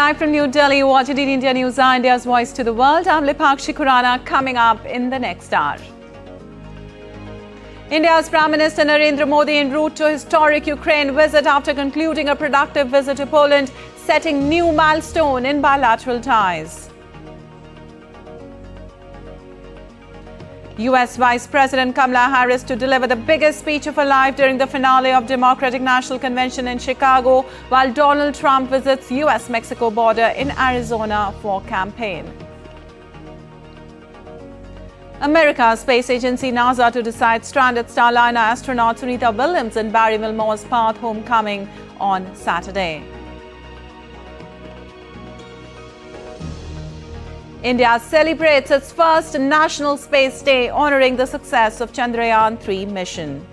Live from New Delhi, watching India News, India's voice to the world. I'm Lipakshi Khurana. Coming up in the next hour. India's Prime Minister Narendra Modi en route to historic Ukraine visit after concluding a productive visit to Poland, setting new milestone in bilateral ties. US Vice President Kamala Harris to deliver the biggest speech of her life during the finale of Democratic National Convention in Chicago, while Donald Trump visits US-Mexico border in Arizona for campaign. America's space agency NASA to decide stranded Starliner astronaut Sunita Williams and Barry Wilmore's path homecoming on Saturday. India celebrates its first National Space Day, honouring the success of Chandrayaan-3 mission.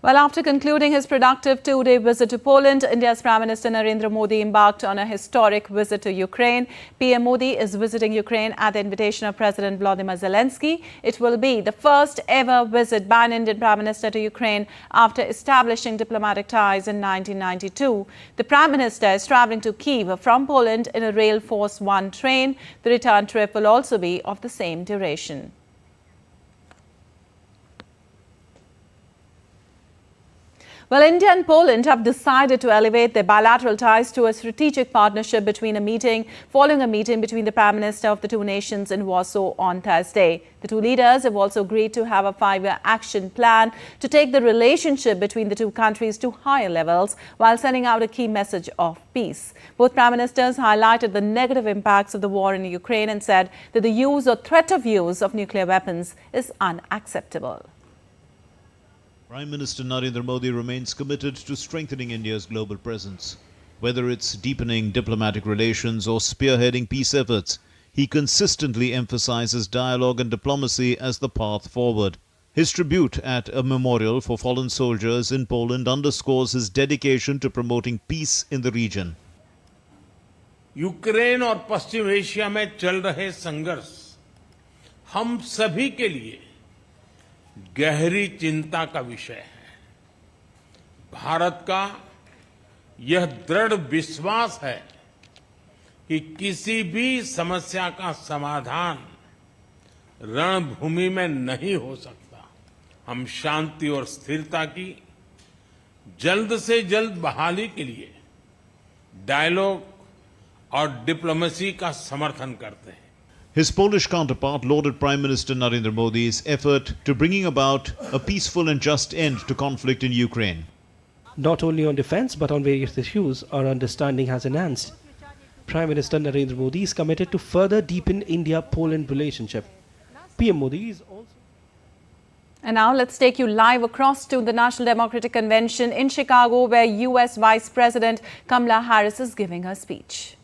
Well, after concluding his productive two-day visit to Poland, India's Prime Minister Narendra Modi embarked on a historic visit to Ukraine. PM Modi is visiting Ukraine at the invitation of President Volodymyr Zelensky. It will be the first ever visit by an Indian Prime Minister to Ukraine after establishing diplomatic ties in 1992. The Prime Minister is travelling to Kyiv from Poland in a Rail Force One train. The return trip will also be of the same duration. Well, India and Poland have decided to elevate their bilateral ties to a strategic partnership following a meeting between the Prime Minister of the two nations in Warsaw on Thursday. The two leaders have also agreed to have a 5-year action plan to take the relationship between the two countries to higher levels while sending out a key message of peace. Both Prime Ministers highlighted the negative impacts of the war in Ukraine and said that the use or threat of use of nuclear weapons is unacceptable. Prime Minister Narendra Modi remains committed to strengthening India's global presence. Whether it's deepening diplomatic relations or spearheading peace efforts, he consistently emphasizes dialogue and diplomacy as the path forward. His tribute at a memorial for fallen soldiers in Poland underscores his dedication to promoting peace in the region. Ukraine और पश्चिम Asia में चल रहे संघर्ष हम सभी के लिए गहरी चिंता का विषय है। भारत का यह दृढ़ विश्वास है कि किसी भी समस्या का समाधान रणभूमि में नहीं हो सकता। हम शांति और स्थिरता की जल्द से जल्द बहाली के लिए डायलॉग और डिप्लोमेसी का समर्थन करते हैं। His Polish counterpart lauded Prime Minister Narendra Modi's effort to bringing about a peaceful and just end to conflict in Ukraine. Not only on defense but on various issues, our understanding has enhanced. Prime Minister Narendra Modi is committed to further deepen India-Poland relationship. PM Modi is also... And now let's take you live across to the National Democratic Convention in Chicago, where US Vice President Kamala Harris is giving her speech.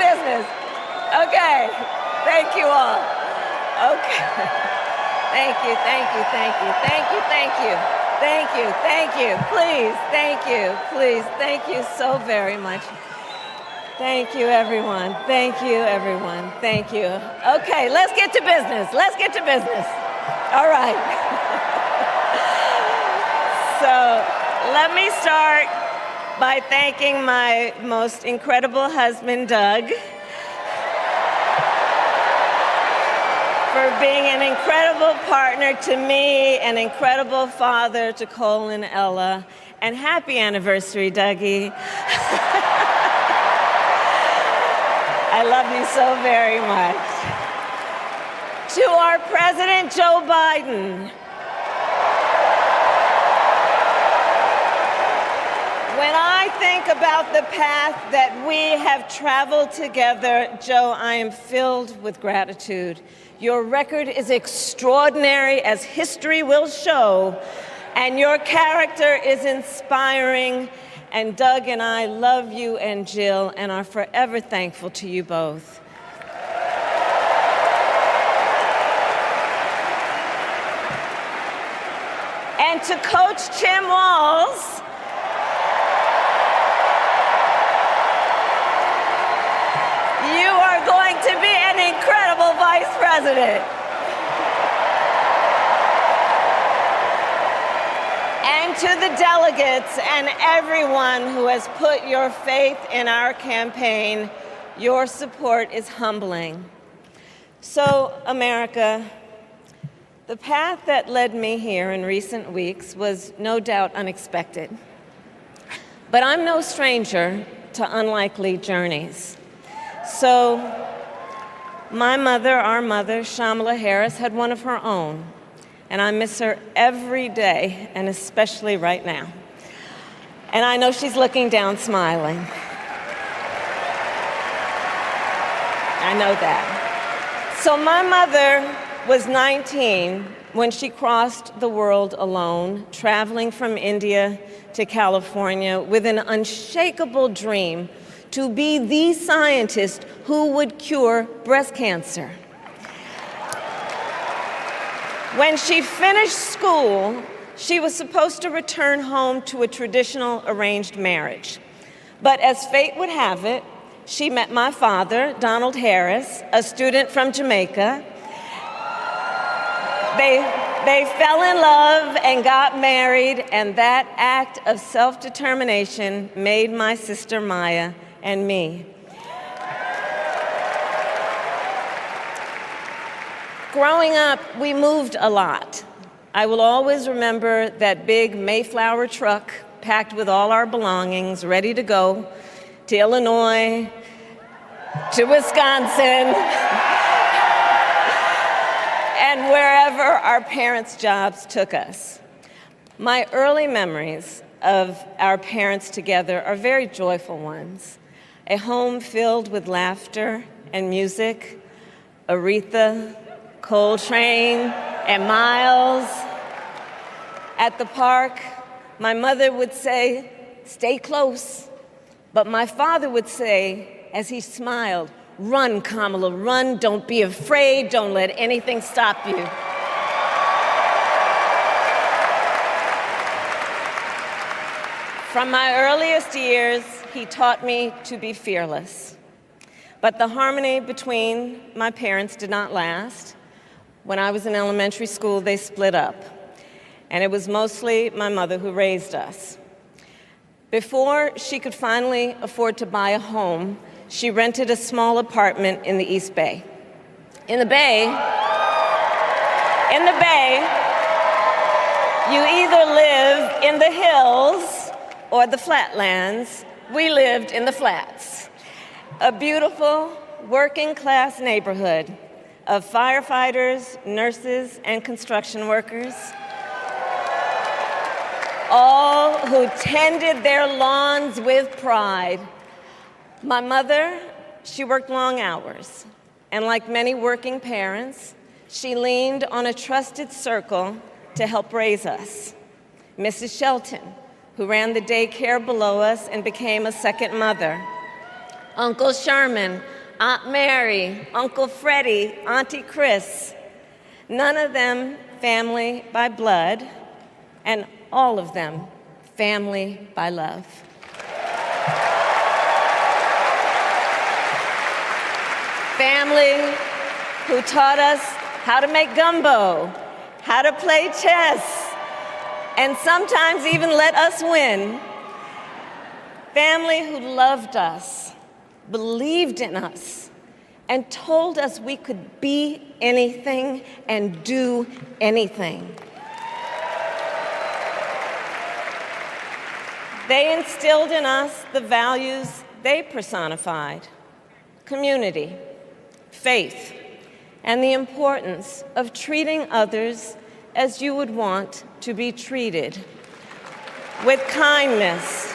business. Okay. Thank you all. Okay. Thank you, thank you, thank you, thank you, thank you. Thank you, thank you. Please, thank you, please. Thank you so very much. Thank you, everyone. Thank you, everyone. Thank you. Okay, let's get to business. Let's get to business. All right. So let me start by thanking my most incredible husband, Doug, for being an incredible partner to me, an incredible father to Cole and Ella, and happy anniversary, Dougie. I love you so very much. To our President Joe Biden, when I think about the path that we have traveled together, Joe, I am filled with gratitude. Your record is extraordinary, as history will show, and your character is inspiring. And Doug and I love you and Jill and are forever thankful to you both. And to Coach Tim Walz, you are going to be an incredible vice president. And to the delegates and everyone who has put your faith in our campaign, your support is humbling. So, America, the path that led me here in recent weeks was no doubt unexpected. But I'm no stranger to unlikely journeys. So, my mother, our mother, Kamala Harris, had one of her own. And I miss her every day, and especially right now. And I know she's looking down smiling. I know that. So my mother was 19 when she crossed the world alone, traveling from India to California with an unshakable dream to be the scientist who would cure breast cancer. When she finished school, she was supposed to return home to a traditional arranged marriage. But as fate would have it, she met my father, Donald Harris, a student from Jamaica. They fell in love and got married, and that act of self-determination made my sister Maya and me. Growing up, we moved a lot. I will always remember that big Mayflower truck packed with all our belongings, ready to go to Illinois, to Wisconsin, and wherever our parents' jobs took us. My early memories of our parents together are very joyful ones. A home filled with laughter and music, Aretha, Coltrane, and Miles. At the park, my mother would say, "Stay close." But my father would say, as he smiled, "Run, Kamala, run. Don't be afraid. Don't let anything stop you." From my earliest years, he taught me to be fearless. But the harmony between my parents did not last. When I was in elementary school, they split up. And it was mostly my mother who raised us. Before she could finally afford to buy a home, she rented a small apartment in the East Bay. In the Bay, you either live in the hills or the flatlands. We lived in the flats. A beautiful working-class neighborhood of firefighters, nurses, and construction workers, all who tended their lawns with pride. My mother, she worked long hours, and like many working parents, she leaned on a trusted circle to help raise us. Mrs. Shelton, who ran the daycare below us and became a second mother. Uncle Sherman, Aunt Mary, Uncle Freddie, Auntie Chris. None of them family by blood, and all of them family by love. Family who taught us how to make gumbo, how to play chess, and sometimes even let us win. Family who loved us, believed in us, and told us we could be anything and do anything. They instilled in us the values they personified: community, faith, and the importance of treating others as you would want to be treated, with kindness,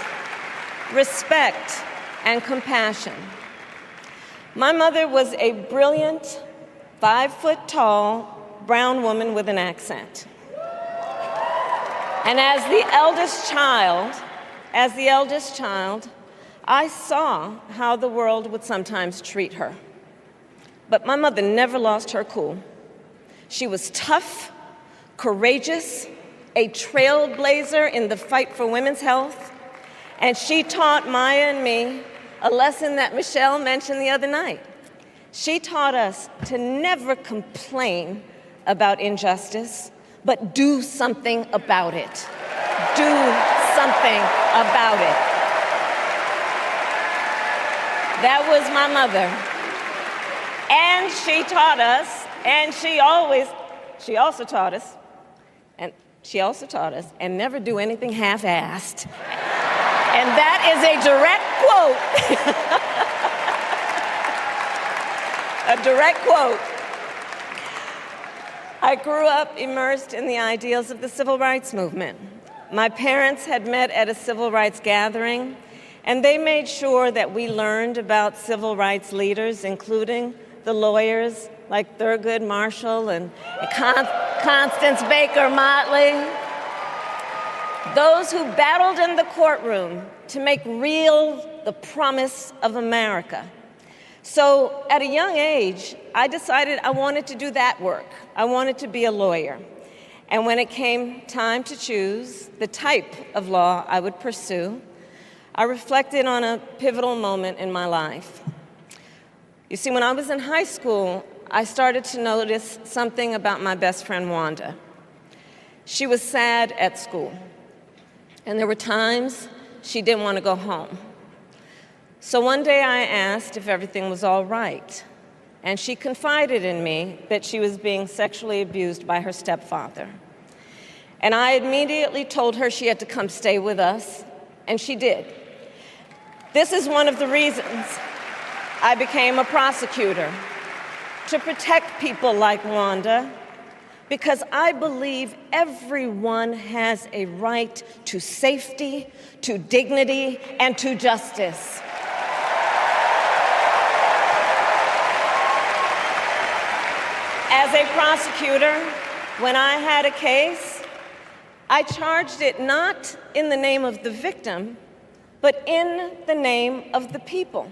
respect, and compassion. My mother was a brilliant, 5-foot-tall brown woman with an accent. And as the eldest child, I saw how the world would sometimes treat her. But my mother never lost her cool. She was tough, courageous, a trailblazer in the fight for women's health, and she taught Maya and me a lesson that Michelle mentioned the other night. She taught us to never complain about injustice, but do something about it. Do something about it. That was my mother. And she taught us, and she also taught us, and never do anything half-assed. And that is a direct quote. A direct quote. I grew up immersed in the ideals of the civil rights movement. My parents had met at a civil rights gathering, and they made sure that we learned about civil rights leaders, including the lawyers like Thurgood Marshall and Constance Baker Motley, those who battled in the courtroom to make real the promise of America. So at a young age, I decided I wanted to do that work. I wanted to be a lawyer. And when it came time to choose the type of law I would pursue, I reflected on a pivotal moment in my life. You see, when I was in high school, I started to notice something about my best friend, Wanda. She was sad at school, and there were times she didn't want to go home. So one day I asked if everything was all right, and she confided in me that she was being sexually abused by her stepfather. And I immediately told her she had to come stay with us, and she did. This is one of the reasons I became a prosecutor, to protect people like Wanda, because I believe everyone has a right to safety, to dignity, and to justice. As a prosecutor, when I had a case, I charged it not in the name of the victim, but in the name of the people.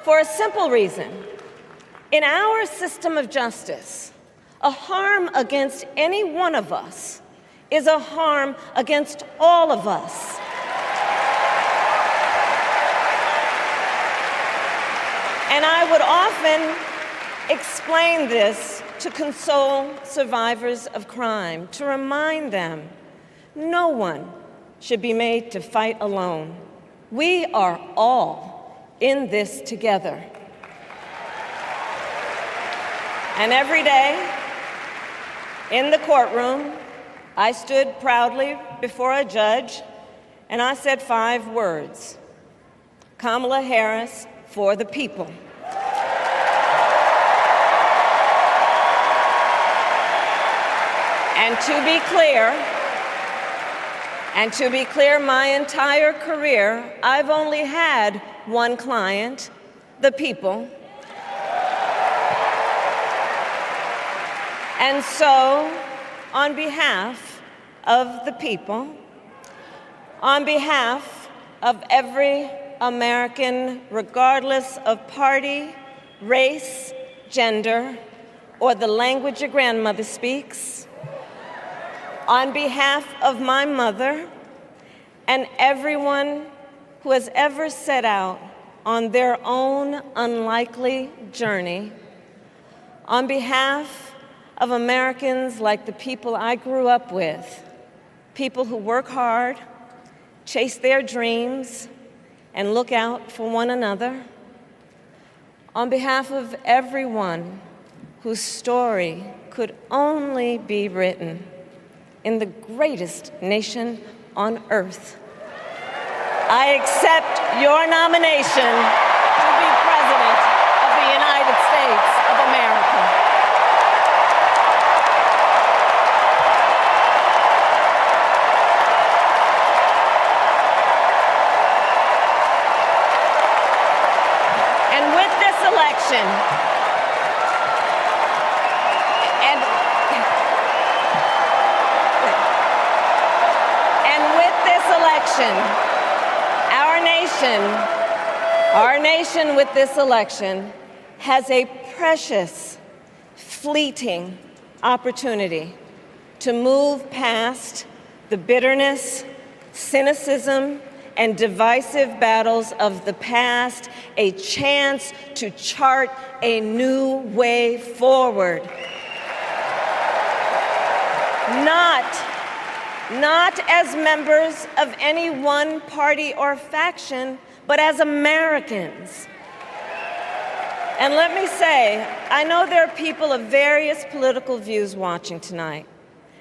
For a simple reason. In our system of justice, a harm against any one of us is a harm against all of us. And I would often explain this to console survivors of crime, to remind them no one should be made to fight alone. We are all in this together. And every day in the courtroom, I stood proudly before a judge and I said 5 words: Kamala Harris for the people. And to be clear, my entire career, I've only had one client, the people. And so, on behalf of the people, on behalf of every American, regardless of party, race, gender, or the language your grandmother speaks, on behalf of my mother and everyone who has ever set out on their own unlikely journey, on behalf of Americans like the people I grew up with, people who work hard, chase their dreams, and look out for one another, on behalf of everyone whose story could only be written in the greatest nation on earth, I accept your nomination to be President of the United States of America. And with this election, our nation with this election has a precious, fleeting opportunity to move past the bitterness, cynicism, and divisive battles of the past, a chance to chart a new way forward. Not as members of any one party or faction, but as Americans. And let me say, I know there are people of various political views watching tonight,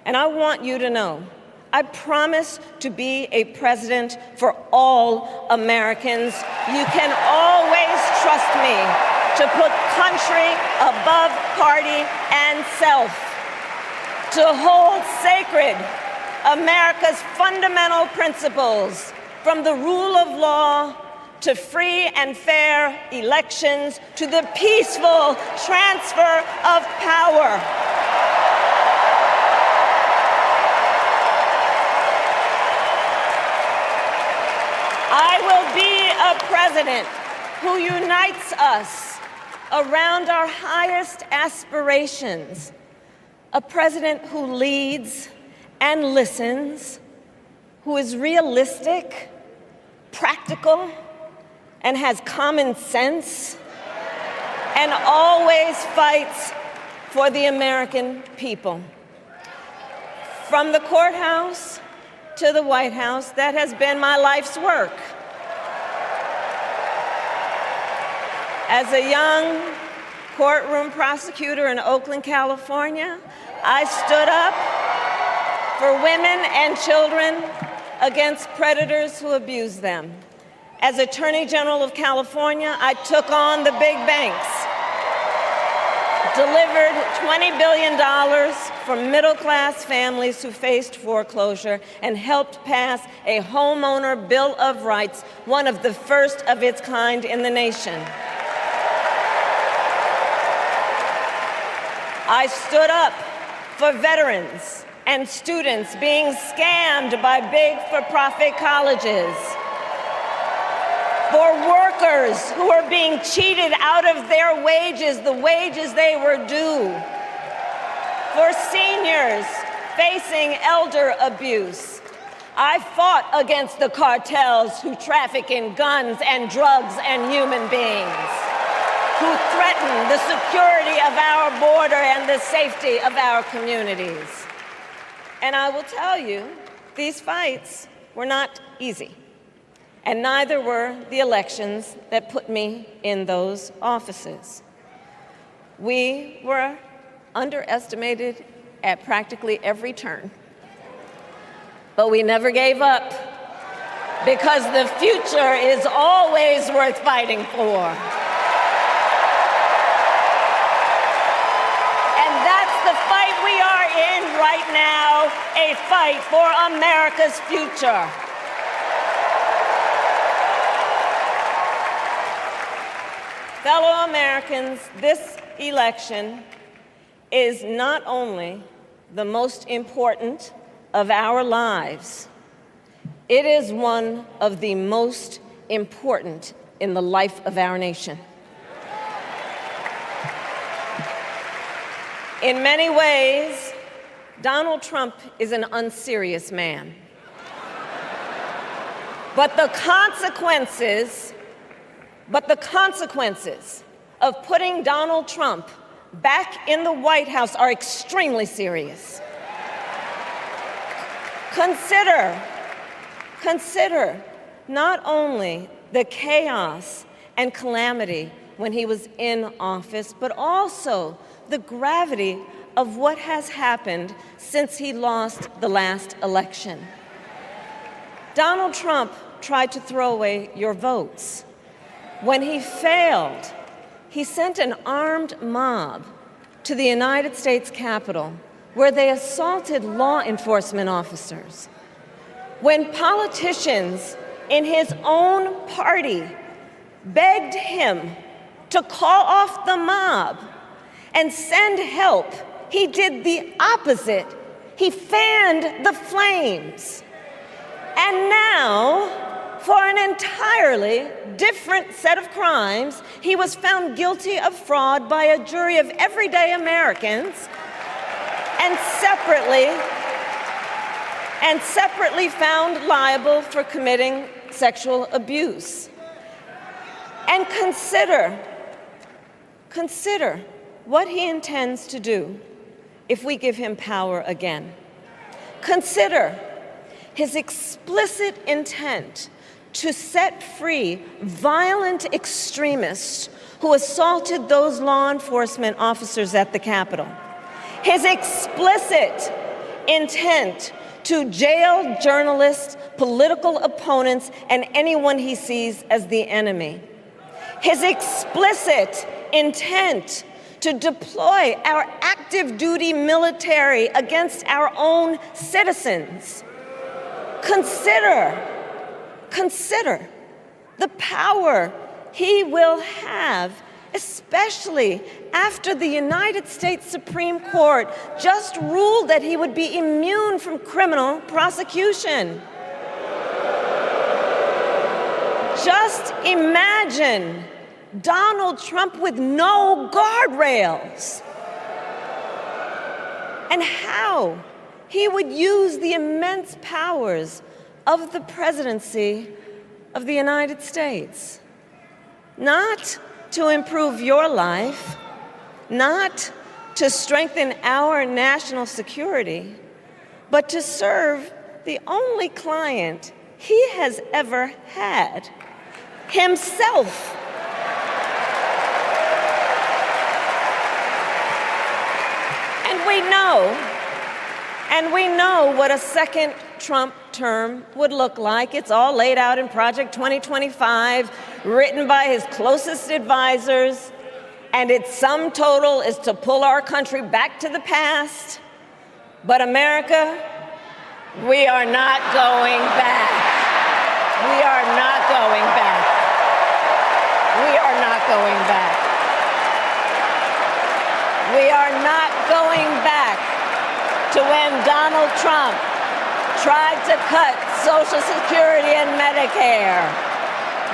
and I want you to know, I promise to be a president for all Americans. You can always trust me to put country above party and self, to hold sacred America's fundamental principles, from the rule of law to free and fair elections to the peaceful transfer of power. I will be a president who unites us around our highest aspirations, a president who leads and listens, who is realistic, practical, and has common sense, and always fights for the American people. From the courthouse to the White House, that has been my life's work. As a young courtroom prosecutor in Oakland, California, I stood up for women and children against predators who abuse them. As Attorney General of California, I took on the big banks, delivered $20 billion for middle-class families who faced foreclosure, and helped pass a homeowner Bill of Rights, one of the first of its kind in the nation. I stood up for veterans and students being scammed by big for-profit colleges, for workers who are being cheated out of their wages, the wages they were due, for seniors facing elder abuse. I fought against the cartels who traffic in guns and drugs and human beings, who threaten the security of our border and the safety of our communities. And I will tell you, these fights were not easy, and neither were the elections that put me in those offices. We were underestimated at practically every turn, but we never gave up, because the future is always worth fighting for. Right now, a fight for America's future. Fellow Americans, this election is not only the most important of our lives, it is one of the most important in the life of our nation. In many ways, Donald Trump is an unserious man. But the consequences of putting Donald Trump back in the White House are extremely serious. Consider not only the chaos and calamity when he was in office, but also the gravity of what has happened since he lost the last election. Donald Trump tried to throw away your votes. When he failed, he sent an armed mob to the United States Capitol, where they assaulted law enforcement officers. When politicians in his own party begged him to call off the mob and send help, he did the opposite. He fanned the flames. And now, for an entirely different set of crimes, he was found guilty of fraud by a jury of everyday Americans and separately found liable for committing sexual abuse. And consider what he intends to do if we give him power again. Consider his explicit intent to set free violent extremists who assaulted those law enforcement officers at the Capitol. His explicit intent to jail journalists, political opponents, and anyone he sees as the enemy. His explicit intent to deploy our active duty military against our own citizens. Consider the power he will have, especially after the United States Supreme Court just ruled that he would be immune from criminal prosecution. Just imagine Donald Trump with no guardrails, and how he would use the immense powers of the presidency of the United States, not to improve your life, not to strengthen our national security, but to serve the only client he has ever had, himself. And we know what a second Trump term would look like. It's all laid out in Project 2025, written by his closest advisors, and its sum total is to pull our country back to the past. But America, we are not going back. We are not going back. We are not going back. We are not going back to when Donald Trump tried to cut Social Security and Medicare.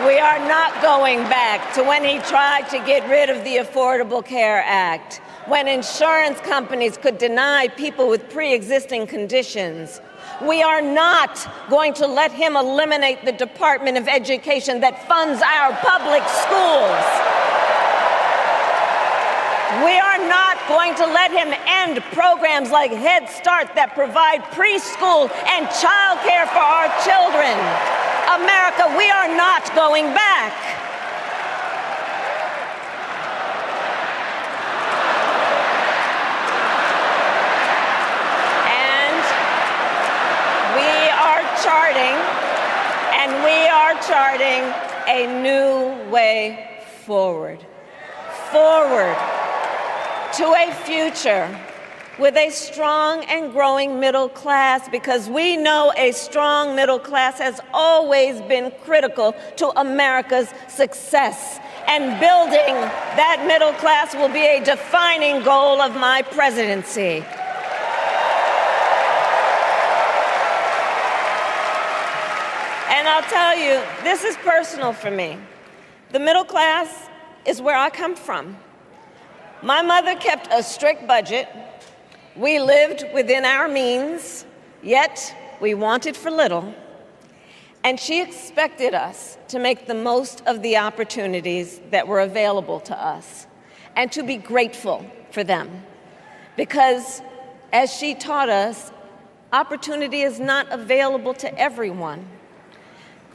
We are not going back to when he tried to get rid of the Affordable Care Act, when insurance companies could deny people with pre-existing conditions. We are not going to let him eliminate the Department of Education that funds our public schools. We are not going to let him end programs like Head Start that provide preschool and childcare for our children. America, we are not going back. And we are charting a new way forward. To a future with a strong and growing middle class, because we know a strong middle class has always been critical to America's success. And building that middle class will be a defining goal of my presidency. And I'll tell you, this is personal for me. The middle class is where I come from. My mother kept a strict budget. We lived within our means, yet we wanted for little. And she expected us to make the most of the opportunities that were available to us and to be grateful for them. Because, as she taught us, opportunity is not available to everyone.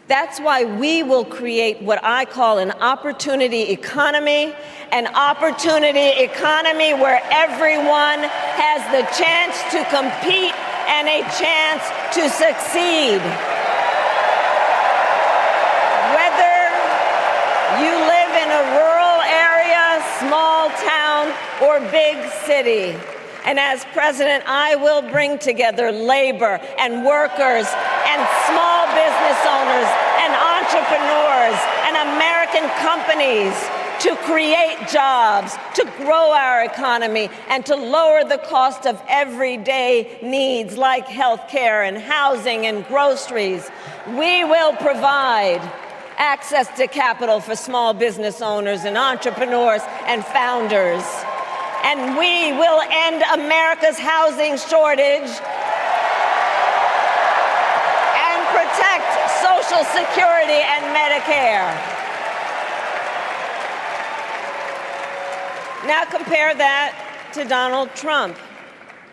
That's why we will create what I call an opportunity economy where everyone has the chance to compete and a chance to succeed. Whether you live in a rural area, small town, or big city. And as president, I will bring together labor and workers and small business owners and entrepreneurs and American companies to create jobs, to grow our economy, and to lower the cost of everyday needs like health care and housing and groceries. We will provide access to capital for small business owners and entrepreneurs and founders. And we will end America's housing shortage and protect Social Security and Medicare. Now compare that to Donald Trump,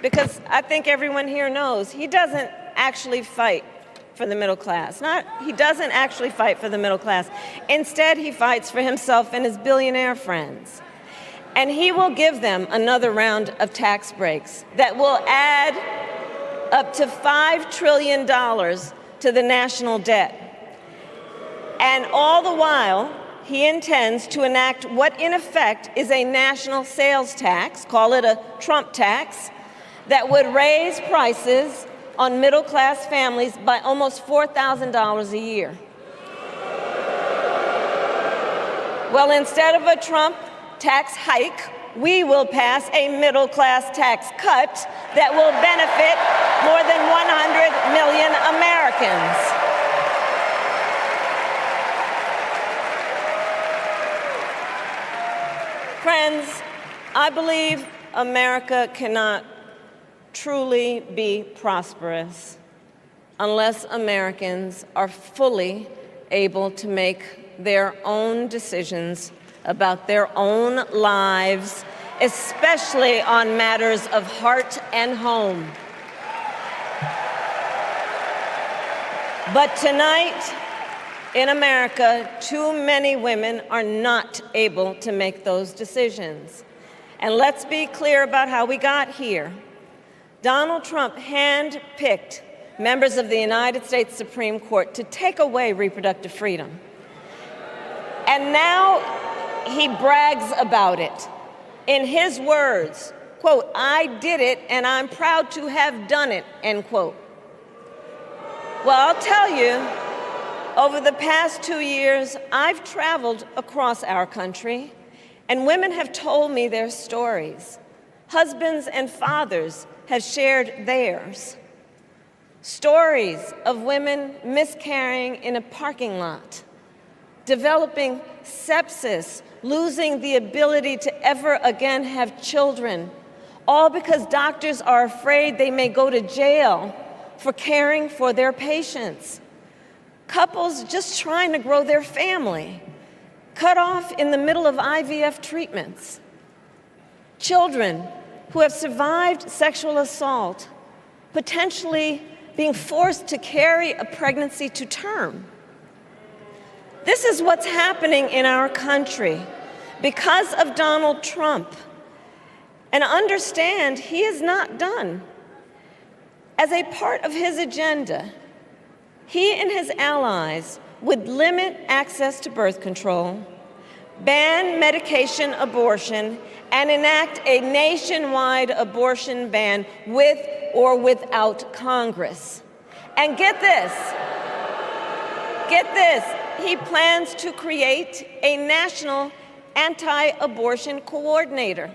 because I think everyone here knows he doesn't actually fight for the middle class. He doesn't actually fight for the middle class. Instead, he fights for himself and his billionaire friends. And he will give them another round of tax breaks that will add up to $5 trillion to the national debt. And all the while, he intends to enact what in effect is a national sales tax, call it a Trump tax, that would raise prices on middle-class families by almost $4,000 a year. Well, instead of a Trump tax hike, we will pass a middle-class tax cut that will benefit more than 100 million Americans. Friends, I believe America cannot truly be prosperous unless Americans are fully able to make their own decisions about their own lives, especially on matters of heart and home. But tonight, in America, too many women are not able to make those decisions. And let's be clear about how we got here. Donald Trump handpicked members of the United States Supreme Court to take away reproductive freedom. And now he brags about it. In his words, quote, "I did it and I'm proud to have done it," end quote. Well, I'll tell you, over the past 2 years, I've traveled across our country, and women have told me their stories. Husbands and fathers have shared theirs. Stories of women miscarrying in a parking lot, developing sepsis, losing the ability to ever again have children, all because doctors are afraid they may go to jail for caring for their patients. Couples just trying to grow their family, cut off in the middle of IVF treatments. Children who have survived sexual assault, potentially being forced to carry a pregnancy to term. This is what's happening in our country because of Donald Trump. And understand, he is not done. As a part of his agenda, he and his allies would limit access to birth control, ban medication abortion, and enact a nationwide abortion ban with or without Congress. And get this, he plans to create a national anti-abortion coordinator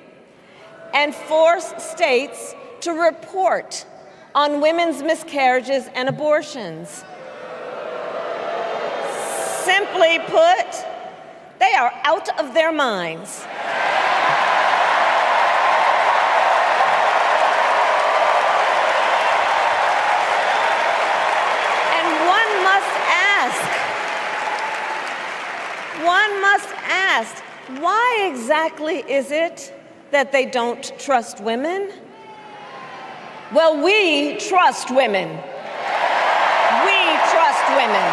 and force states to report on women's miscarriages and abortions. Simply put, they are out of their minds. exactly is it that they don't trust women? Well, we trust women. We trust women.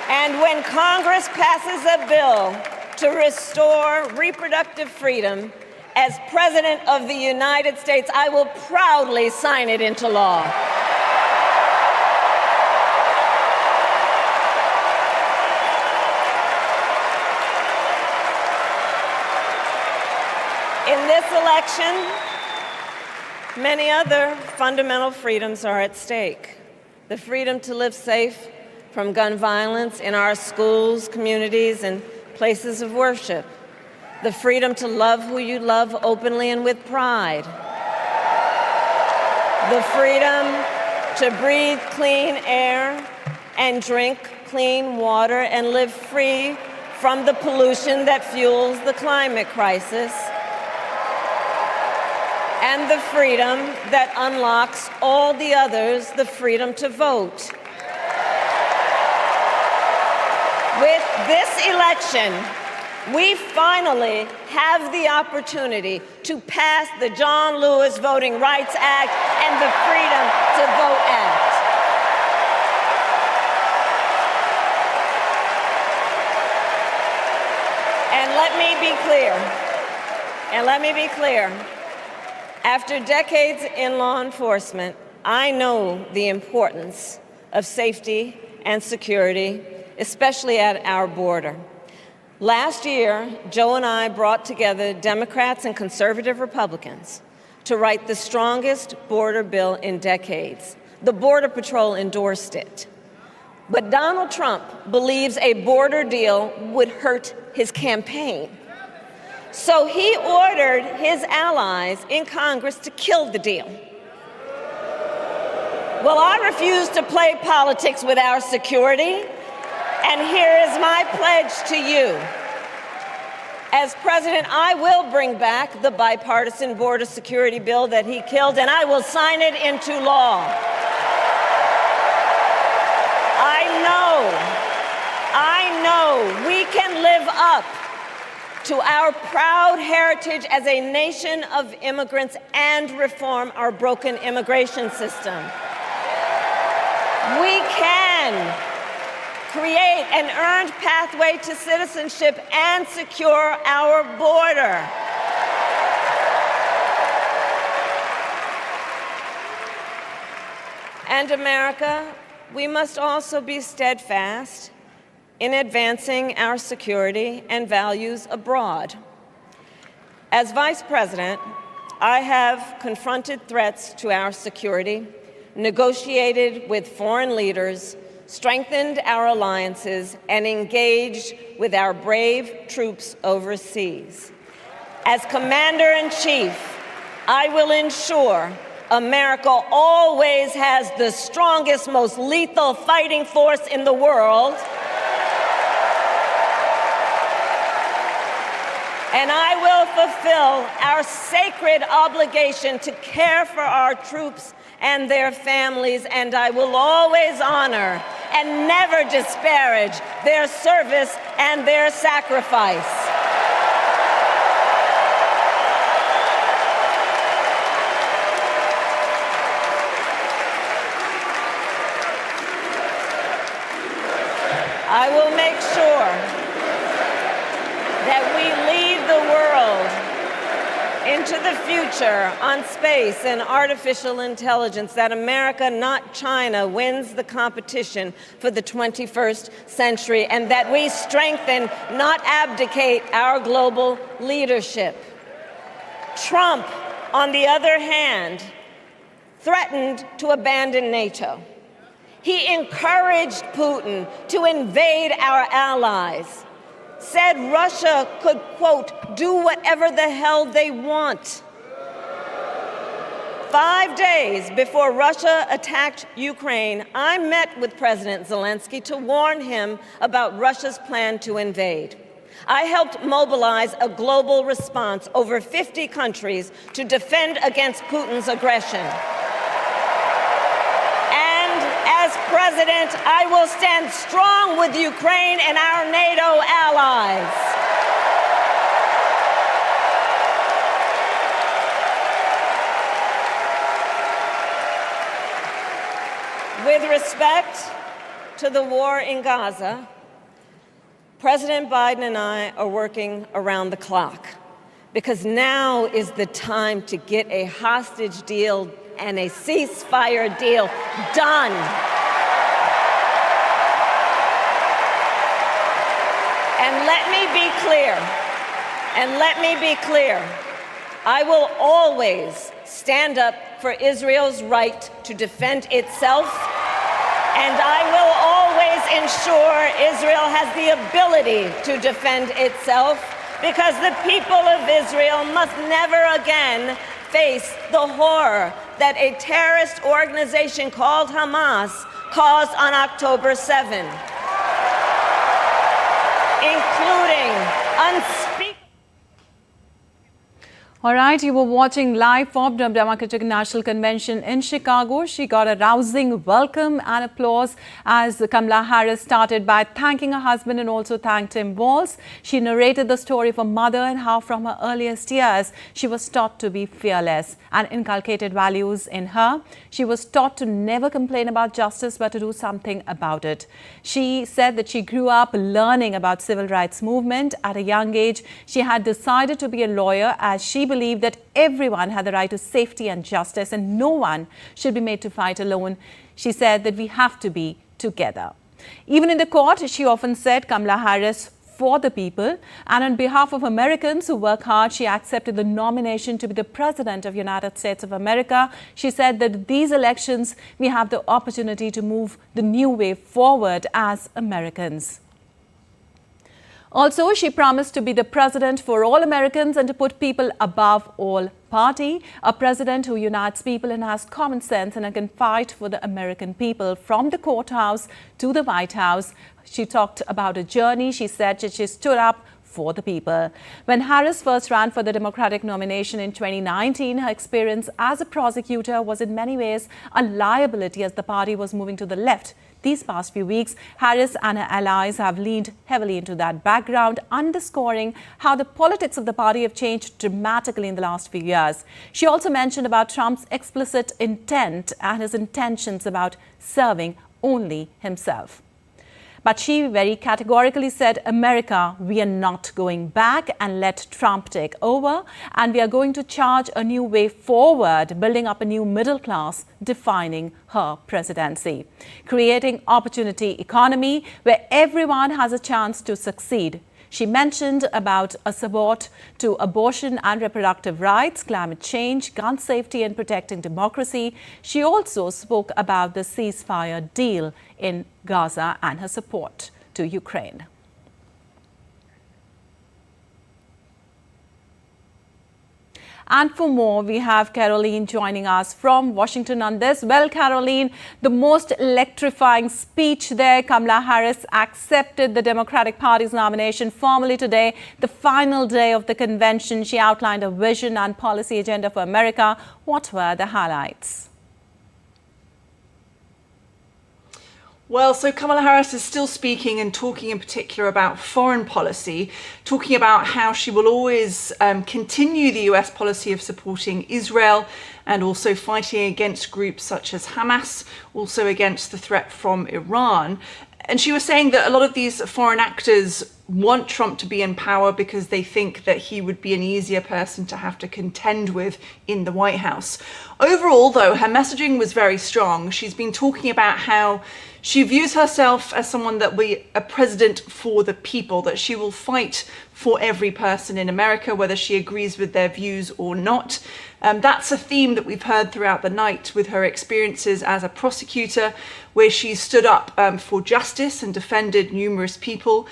And when Congress passes a bill to restore reproductive freedom, as President of the United States, I will proudly sign it into law. In this election, many other fundamental freedoms are at stake. The freedom to live safe from gun violence in our schools, communities, and places of worship. The freedom to love who you love openly and with pride. The freedom to breathe clean air and drink clean water and live free from the pollution that fuels the climate crisis. And the freedom that unlocks all the others, the freedom to vote. With this election, we finally have the opportunity to pass the John Lewis Voting Rights Act and the Freedom to Vote Act. And let me be clear. After decades in law enforcement, I know the importance of safety and security, especially at our border. Last year, Joe and I brought together Democrats and conservative Republicans to write the strongest border bill in decades. The Border Patrol endorsed it. But Donald Trump believes a border deal would hurt his campaign. So he ordered his allies in Congress to kill the deal. Well, I refuse to play politics with our security. And here is my pledge to you. As president, I will bring back the bipartisan border security bill that he killed, and I will sign it into law. I know we can live up to our proud heritage as a nation of immigrants and reform our broken immigration system. We can create an earned pathway to citizenship and secure our border. And America, we must also be steadfast in advancing our security and values abroad. As Vice President, I have confronted threats to our security, negotiated with foreign leaders, strengthened our alliances, and engaged with our brave troops overseas. As Commander-in-Chief, I will ensure America always has the strongest, most lethal fighting force in the world. And I will fulfill our sacred obligation to care for our troops and their families, and I will always honor and never disparage their service and their sacrifice. I will make sure that we lead the world into the future on space and artificial intelligence, that America, not China, wins the competition for the 21st century, and that we strengthen, not abdicate, our global leadership. Trump, on the other hand, threatened to abandon NATO. He encouraged Putin to invade our allies, said Russia could, quote, do whatever the hell they want. 5 days before Russia attacked Ukraine, I met with President Zelensky to warn him about Russia's plan to invade. I helped mobilize a global response, over 50 countries, to defend against Putin's aggression. And as president, President, I will stand strong with Ukraine and our NATO allies. With respect to the war in Gaza, President Biden and I are working around the clock because now is the time to get a hostage deal and a ceasefire deal done. And let me be clear, I will always stand up for Israel's right to defend itself, and I will always ensure Israel has the ability to defend itself, because the people of Israel must never again face the horror that a terrorist organization called Hamas caused on October 7, including unspeakable. All right, you were watching live from the Democratic National Convention in Chicago. She got a rousing welcome and applause as Kamala Harris started by thanking her husband and also thanked Tim Walz. She narrated the story of her mother and how from her earliest years she was taught to be fearless and inculcated values in her. She was taught to never complain about justice but to do something about it. She said that she grew up learning about civil rights movement. At a young age, she had decided to be a lawyer as she believed that everyone had the right to safety and justice and no one should be made to fight alone. She said that we have to be together. Even in the court, she often said Kamala Harris for the people, and on behalf of Americans who work hard, she accepted the nomination to be the President of the United States of America. She said that these elections, we have the opportunity to move the new way forward as Americans. Also, she promised to be the president for all Americans and to put people above all party, a president who unites people and has common sense and can fight for the American people from the courthouse to the White House. She talked about a journey. She said that she stood up for the people. When Harris first ran for the Democratic nomination in 2019, her experience as a prosecutor was in many ways a liability as the party was moving to the left. These past few weeks, Harris and her allies have leaned heavily into that background, underscoring how the politics of the party have changed dramatically in the last few years. She also mentioned about Trump's explicit intent and his intentions about serving only himself. But she very categorically said, America, we are not going back and let Trump take over. And we are going to charge a new way forward, building up a new middle class, defining her presidency, creating opportunity economy where everyone has a chance to succeed. She mentioned about a support to abortion and reproductive rights, climate change, gun safety and protecting democracy. She also spoke about the ceasefire deal in Gaza and her support to Ukraine. And for more, we have Caroline joining us from Washington on this. Well, Caroline, the most electrifying speech there. Kamala Harris accepted the Democratic Party's nomination formally today, the final day of the convention. She outlined a vision and policy agenda for America. What were the highlights? Well, so Kamala Harris is still speaking and talking in particular about foreign policy, talking about how she will always continue the US policy of supporting Israel and also fighting against groups such as Hamas, also against the threat from Iran. And she was saying that a lot of these foreign actors want Trump to be in power because they think that he would be an easier person to have to contend with in the White House. Overall, though, her messaging was very strong. She's been talking about how she views herself as someone that will be a president for the people, that she will fight for every person in America, whether she agrees with their views or not. That's a theme that we've heard throughout the night with her experiences as a prosecutor, where she stood up for justice and defended numerous people.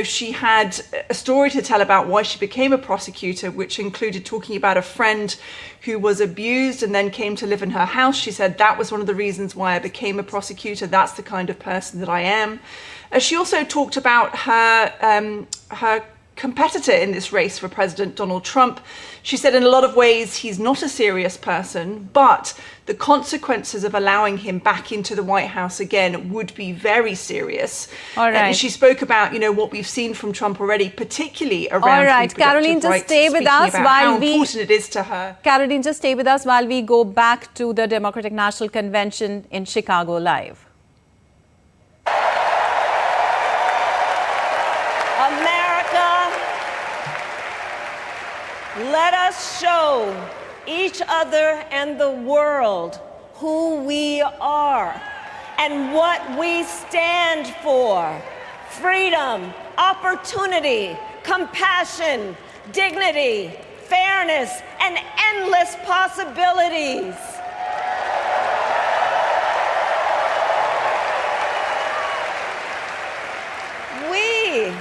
She had a story to tell about why she became a prosecutor, which included talking about a friend who was abused and then came to live in her house. She said that was one of the reasons why I became a prosecutor. That's the kind of person that I am. She also talked about her competitor in this race for President Donald Trump. She said in a lot of ways he's not a serious person, but the consequences of allowing him back into the White House again would be very serious. All right. And she spoke about, what we've seen from Trump already, particularly around all right, reproductive Caroline, just rights, stay with us about while how important it is to her. Caroline, just stay with us while we go back to the Democratic National Convention in Chicago live. America, let us show each other and the world who we are and what we stand for. Freedom, opportunity, compassion, dignity, fairness, and endless possibilities. We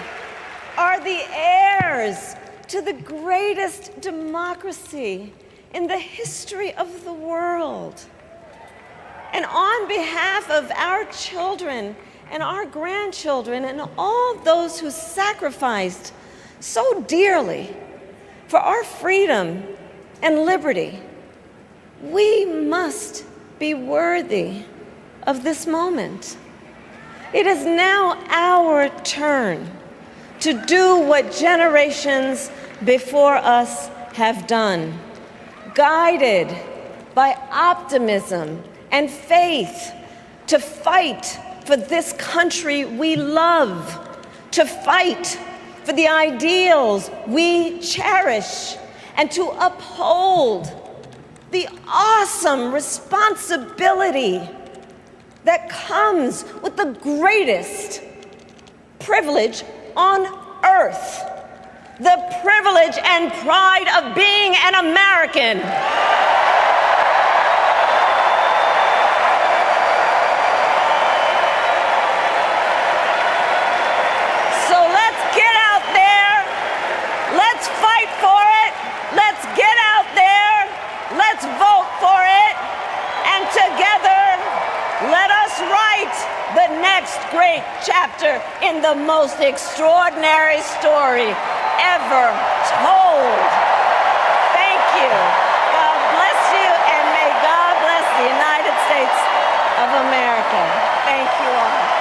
are the heirs to the greatest democracy in the history of the world. And on behalf of our children and our grandchildren and all those who sacrificed so dearly for our freedom and liberty, we must be worthy of this moment. It is now our turn to do what generations before us have done, guided by optimism and faith, to fight for this country we love, to fight for the ideals we cherish, and to uphold the awesome responsibility that comes with the greatest privilege on earth, the privilege and pride of being an American. So let's get out there, let's fight for it, let's get out there, let's vote for it, and together let us write the next great chapter in the most extraordinary story ever told. Thank you. God bless you, and may God bless the United States of America. Thank you all.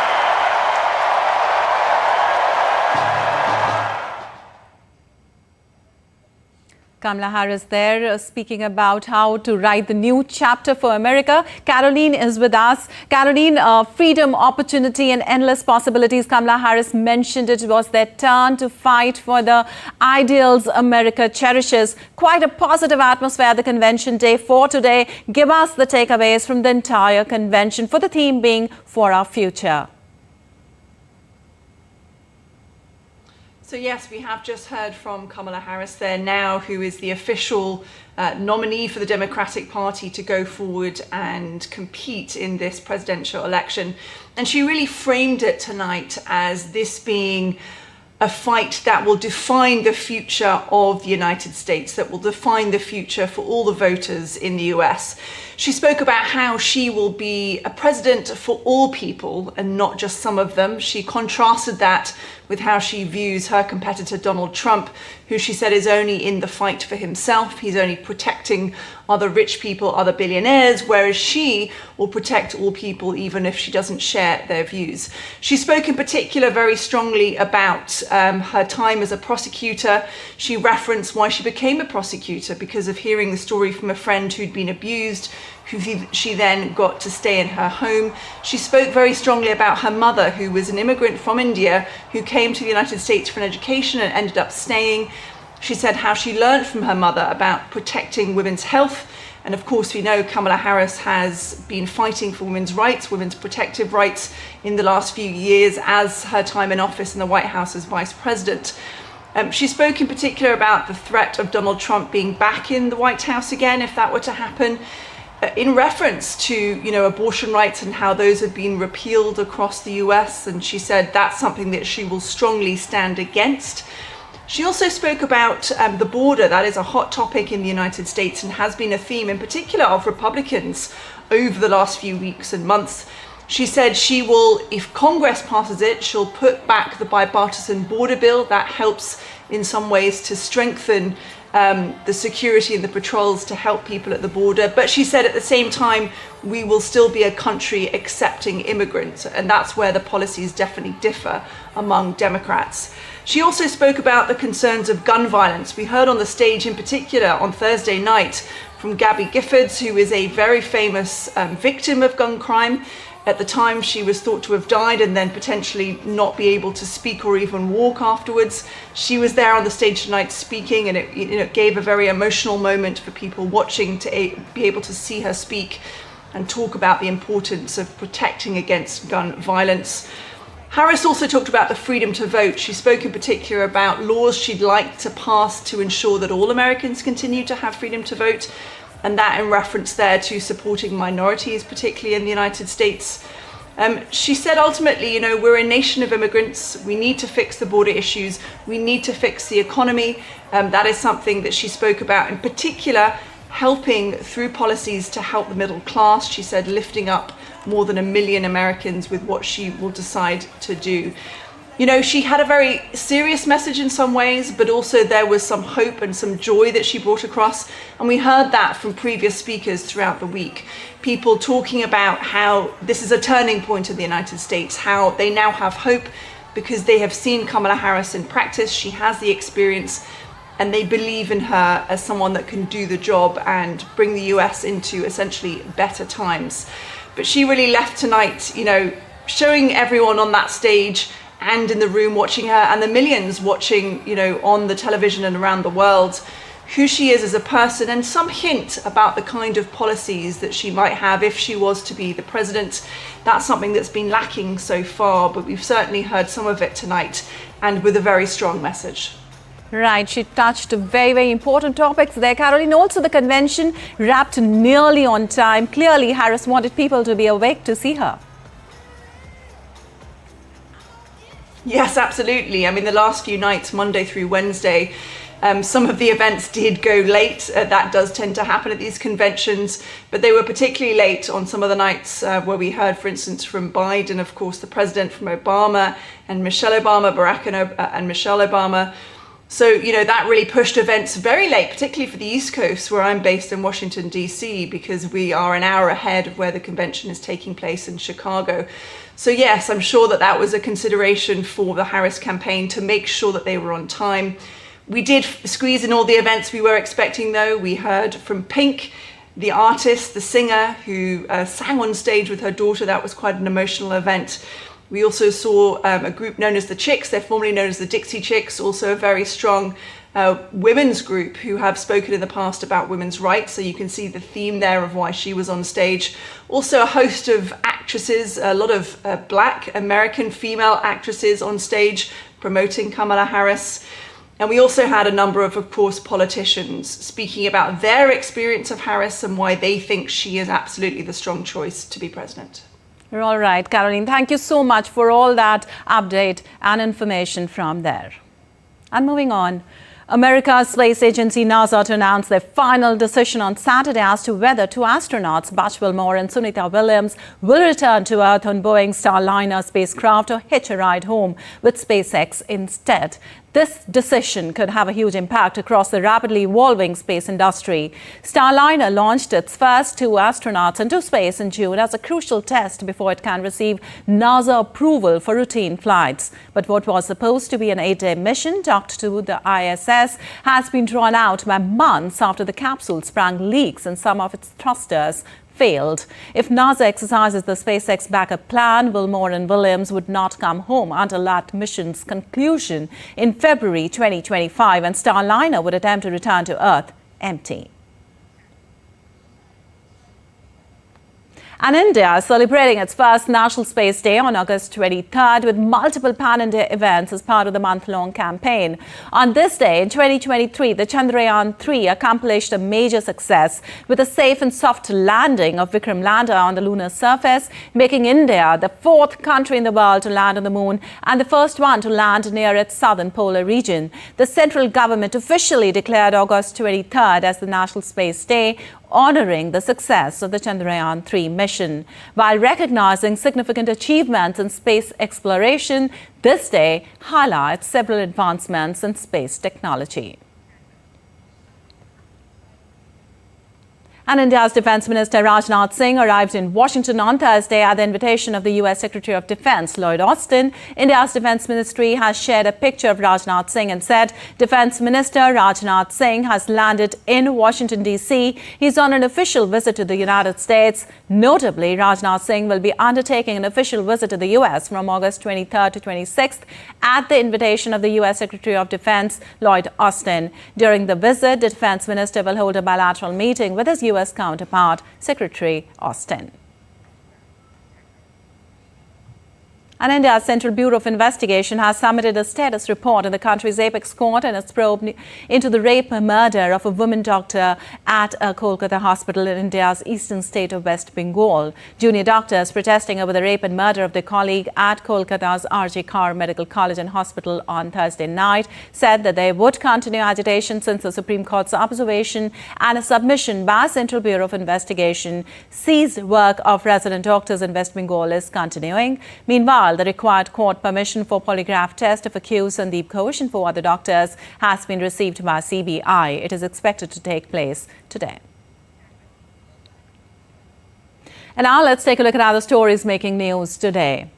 Kamala Harris there speaking about how to write the new chapter for America. Caroline is with us. Caroline, freedom, opportunity and endless possibilities. Kamala Harris mentioned it was their turn to fight for the ideals America cherishes. Quite a positive atmosphere at the convention day for today. Give us the takeaways from the entire convention, for the theme being For Our Future. So yes, we have just heard from Kamala Harris there now, who is the official nominee for the Democratic Party to go forward and compete in this presidential election. And she really framed it tonight as this being a fight that will define the future of the United States, that will define the future for all the voters in the US. She spoke about how she will be a president for all people and not just some of them. She contrasted that with how she views her competitor Donald Trump, who she said is only in the fight for himself. He's only protecting other rich people, other billionaires, whereas she will protect all people even if she doesn't share their views. She spoke in particular very strongly about her time as a prosecutor. She referenced why she became a prosecutor, because of hearing the story from a friend who'd been abused, who she then got to stay in her home. She spoke very strongly about her mother, who was an immigrant from India, who came to the United States for an education and ended up staying. She said how she learned from her mother about protecting women's health. And of course, we know Kamala Harris has been fighting for women's rights, women's protective rights in the last few years as her time in office in the White House as vice president. She spoke in particular about the threat of Donald Trump being back in the White House again, if that were to happen, in reference to, abortion rights and how those have been repealed across the US. And she said that's something that she will strongly stand against. She also spoke about the border. That is a hot topic in the United States and has been a theme in particular of Republicans over the last few weeks and months. She said she will, if Congress passes it, she'll put back the bipartisan border bill that helps in some ways to strengthen the security and the patrols to help people at the border. But she said at the same time, we will still be a country accepting immigrants. And that's where the policies definitely differ among Democrats. She also spoke about the concerns of gun violence. We heard on the stage in particular on Thursday night from Gabby Giffords, who is a very famous victim of gun crime. At the time, she was thought to have died and then potentially not be able to speak or even walk afterwards. She was there on the stage tonight speaking, and it gave a very emotional moment for people watching to be able to see her speak and talk about the importance of protecting against gun violence. Harris also talked about the freedom to vote. She spoke in particular about laws she'd like to pass to ensure that all Americans continue to have freedom to vote, and that in reference there to supporting minorities, particularly in the United States. She said ultimately, we're a nation of immigrants. We need to fix the border issues. We need to fix the economy. That is something that she spoke about, in particular, helping through policies to help the middle class. She said lifting up more than 1 million Americans with what she will decide to do. She had a very serious message in some ways, but also there was some hope and some joy that she brought across. And we heard that from previous speakers throughout the week. People talking about how this is a turning point in the United States, how they now have hope because they have seen Kamala Harris in practice. She has the experience and they believe in her as someone that can do the job and bring the US into essentially better times. But she really left tonight, showing everyone on that stage and in the room watching her, and the millions watching, on the television and around the world, who she is as a person, and some hint about the kind of policies that she might have if she was to be the president. That's something that's been lacking so far, but we've certainly heard some of it tonight, and with a very strong message. Right, she touched very, very important topics there, Caroline. Also, the convention wrapped nearly on time. Clearly, Harris wanted people to be awake to see her. Yes, absolutely. I mean, the last few nights, Monday through Wednesday, some of the events did go late. That does tend to happen at these conventions, but they were particularly late on some of the nights where we heard, for instance, from Biden, of course, the president, from Obama and Michelle Obama, Barack and Michelle Obama. So, that really pushed events very late, particularly for the East Coast, where I'm based in Washington, D.C., because we are an hour ahead of where the convention is taking place in Chicago. So, yes, I'm sure that was a consideration for the Harris campaign to make sure that they were on time. We did squeeze in all the events we were expecting, though. We heard from Pink, the artist, the singer, who sang on stage with her daughter. That was quite an emotional event. We also saw a group known as the Chicks. They're formerly known as the Dixie Chicks, also a very strong women's group who have spoken in the past about women's rights. So you can see the theme there of why she was on stage. Also a host of actresses, a lot of Black American female actresses on stage promoting Kamala Harris. And we also had a number of course, politicians speaking about their experience of Harris and why they think she is absolutely the strong choice to be president. You're all right, Caroline. Thank you so much for all that update and information from there. And moving on, America's space agency NASA to announce their final decision on Saturday as to whether two astronauts, Butch Wilmore and Sunita Williams, will return to Earth on Boeing's Starliner spacecraft or hitch a ride home with SpaceX instead. This decision could have a huge impact across the rapidly evolving space industry. Starliner launched its first two astronauts into space in June as a crucial test before it can receive NASA approval for routine flights. But what was supposed to be an 8-day mission docked to the ISS has been drawn out by months after the capsule sprang leaks and some of its thrusters failed. If NASA exercises the SpaceX backup plan, Wilmore and Williams would not come home until that mission's conclusion in February 2025, and Starliner would attempt to return to Earth empty. And India is celebrating its first National Space Day on August 23rd with multiple pan-India events as part of the month-long campaign. On this day in 2023, the Chandrayaan-3 accomplished a major success with a safe and soft landing of Vikram lander on the lunar surface, making India the fourth country in the world to land on the moon and the first one to land near its southern polar region. The central government officially declared August 23rd as the National Space Day honouring the success of the Chandrayaan-3 mission. While recognising significant achievements in space exploration, this day highlights several advancements in space technology. And India's Defence Minister Rajnath Singh arrived in Washington on Thursday at the invitation of the US Secretary of Defence Lloyd Austin. India's Defence Ministry has shared a picture of Rajnath Singh and said Defence Minister Rajnath Singh has landed in Washington, D.C. He's on an official visit to the United States. Notably, Rajnath Singh will be undertaking an official visit to the US from August 23rd to 26th at the invitation of the US Secretary of Defence Lloyd Austin. During the visit, the Defence Minister will hold a bilateral meeting with his US counterpart, Secretary Austin. And India's Central Bureau of Investigation has submitted a status report in the country's apex court in its probe into the rape and murder of a woman doctor at a Kolkata hospital in India's eastern state of West Bengal. Junior doctors protesting over the rape and murder of their colleague at Kolkata's R.J. Kar Medical College and Hospital on Thursday night said that they would continue agitation since the Supreme Court's observation and a submission by Central Bureau of Investigation seized work of resident doctors in West Bengal is continuing. Meanwhile, the required court permission for polygraph test of accused Sandeep Ghosh and 4 other doctors has been received by CBI. It is expected to take place today. And now let's take a look at other stories making news today.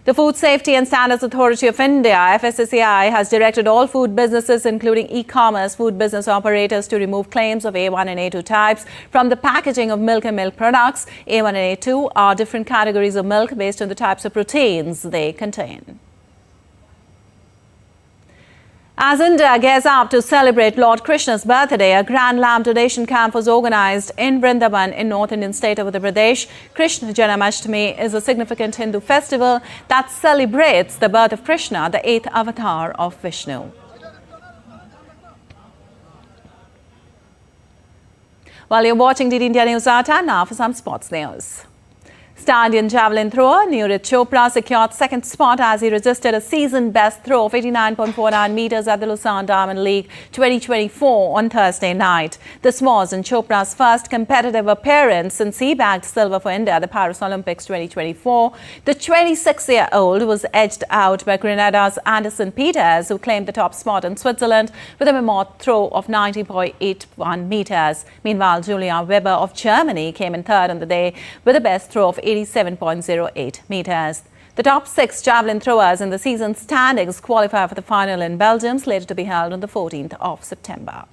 The Food Safety and Standards Authority of India, FSSAI, has directed all food businesses, including e-commerce food business operators, to remove claims of A1 and A2 types from the packaging of milk and milk products. A1 and A2 are different categories of milk based on the types of proteins they contain. As India gears up to celebrate Lord Krishna's birthday, a grand lamb donation camp was organized in Vrindavan in North Indian state of Uttar Pradesh. Krishna Janmashtami is a significant Hindu festival that celebrates the birth of Krishna, the 8th avatar of Vishnu. While you're watching DD India News Hour, time now for some sports news. Star Indian javelin thrower Neeraj Chopra secured second spot as he registered a season-best throw of 89.49 metres at the Lausanne Diamond League 2024 on Thursday night. This was in Chopra's first competitive appearance since he bagged silver for India at the Paris Olympics 2024. The 26-year-old was edged out by Grenada's Anderson Peters, who claimed the top spot in Switzerland with a mammoth throw of 90.81 metres. Meanwhile, Julia Weber of Germany came in third on the day with a best throw of 87.08 metres. The top 6 javelin throwers in the season standings qualify for the final in Belgium, slated to be held on the 14th of September.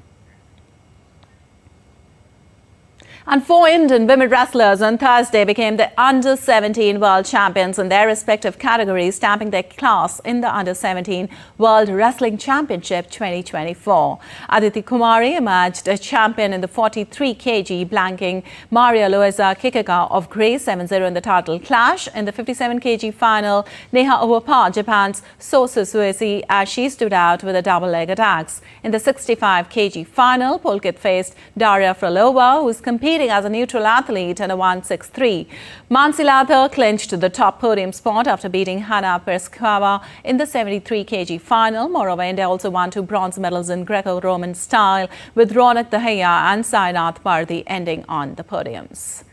And 4 Indian women wrestlers on Thursday became the Under-17 World Champions in their respective categories, stamping their class in the Under-17 World Wrestling Championship 2024. Aditi Kumari emerged a champion in the 43 kg, blanking Maria Luisa Kikaka of Greece 7-0 in the title clash. In the 57 kg final, Neha overpowered Japan's Sosu Suesi as she stood out with a double-leg attacks. In the 65 kg final, Pulkit faced Daria Frolova, who is competing as a neutral athlete and a 1-6-3. Mansi Lather clinched the top podium spot after beating Hannah Perskava in the 73 kg final. Moreover, India also won 2 bronze medals in Greco-Roman style, with Ronak Dahaya and Sainath Parthi ending on the podiums.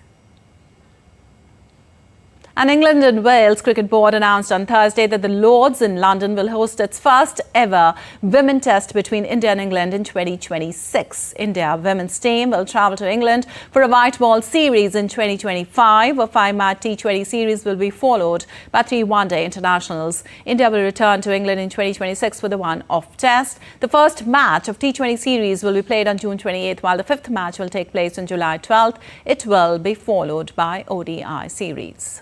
And England and Wales Cricket Board announced on Thursday that the Lords in London will host its first ever women test between India and England in 2026. India women's team will travel to England for a white ball series in 2025. A 5-match T20 series will be followed by 3 one-day internationals. India will return to England in 2026 for the one-off test. The first match of T20 series will be played on June 28th, while the 5th match will take place on July 12th. It will be followed by ODI series.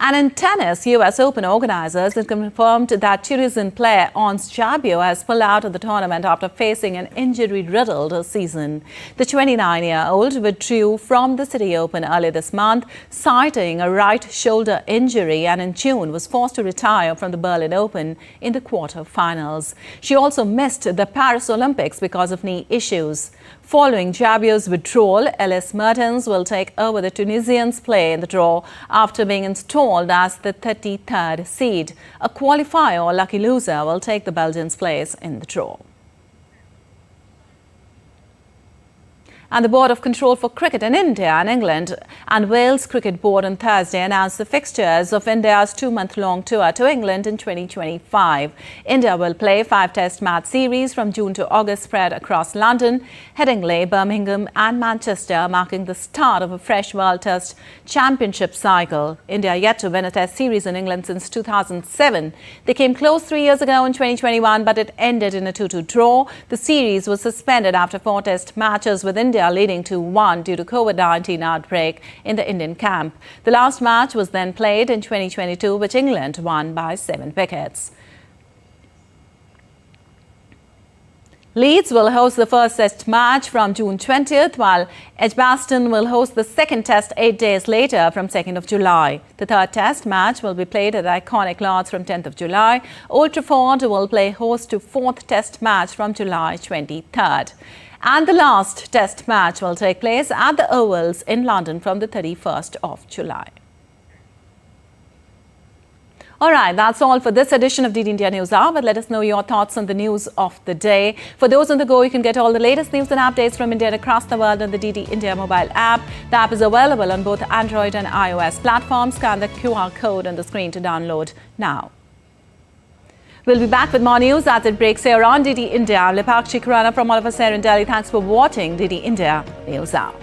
And in tennis, US Open organizers have confirmed that Tunisian player Ons Jabeur has pulled out of the tournament after facing an injury-riddled season. The 29-year-old withdrew from the City Open earlier this month, citing a right shoulder injury, and in June was forced to retire from the Berlin Open in the quarter-finals. She also missed the Paris Olympics because of knee issues. Following Jabeur's withdrawal, Ellis Mertens will take over the Tunisians' play in the draw after being installed as the 33rd seed. A qualifier or lucky loser will take the Belgians' place in the draw. And the Board of Control for Cricket in India and England and Wales Cricket Board on Thursday announced the fixtures of India's 2-month-long tour to England in 2025. India will play 5 Test match series from June to August spread across London, Headingley, Birmingham and Manchester, marking the start of a fresh World Test Championship cycle. India yet to win a Test series in England since 2007. They came close 3 years ago in 2021, but it ended in a 2-2 draw. The series was suspended after 4 Test matches with India leading to 1 due to COVID-19 outbreak in the Indian camp. The last match was then played in 2022, which England won by 7 wickets. Leeds will host the first Test match from June 20th, while Edgbaston will host the second Test 8 days later from 2nd of July. The third Test match will be played at the iconic Lords from 10th of July. Old Trafford will play host to 4th Test match from July 23rd. And the last Test match will take place at the Ovals in London from the 31st of July. All right, that's all for this edition of DD India News Hour. But let us know your thoughts on the news of the day. For those on the go, you can get all the latest news and updates from India and across the world on the DD India mobile app. The app is available on both Android and iOS platforms. Scan the QR code on the screen to download now. We'll be back with more news as it breaks here on DD India. I'm Lipakshi Khurana from all of us here in Delhi. Thanks for watching DD India News Hour.